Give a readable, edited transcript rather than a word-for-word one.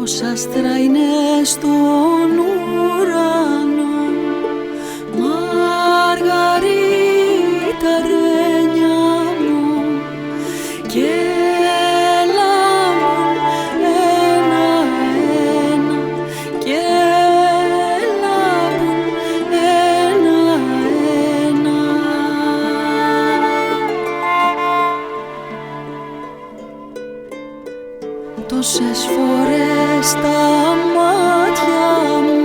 Τόσα άστρα είναι στον ουρανό, Μαργαρίτα ρένια μου, και λάμπουν ένα-ένα, και λάμπουν ένα-ένα. Τόσες φορές τα μάτια μου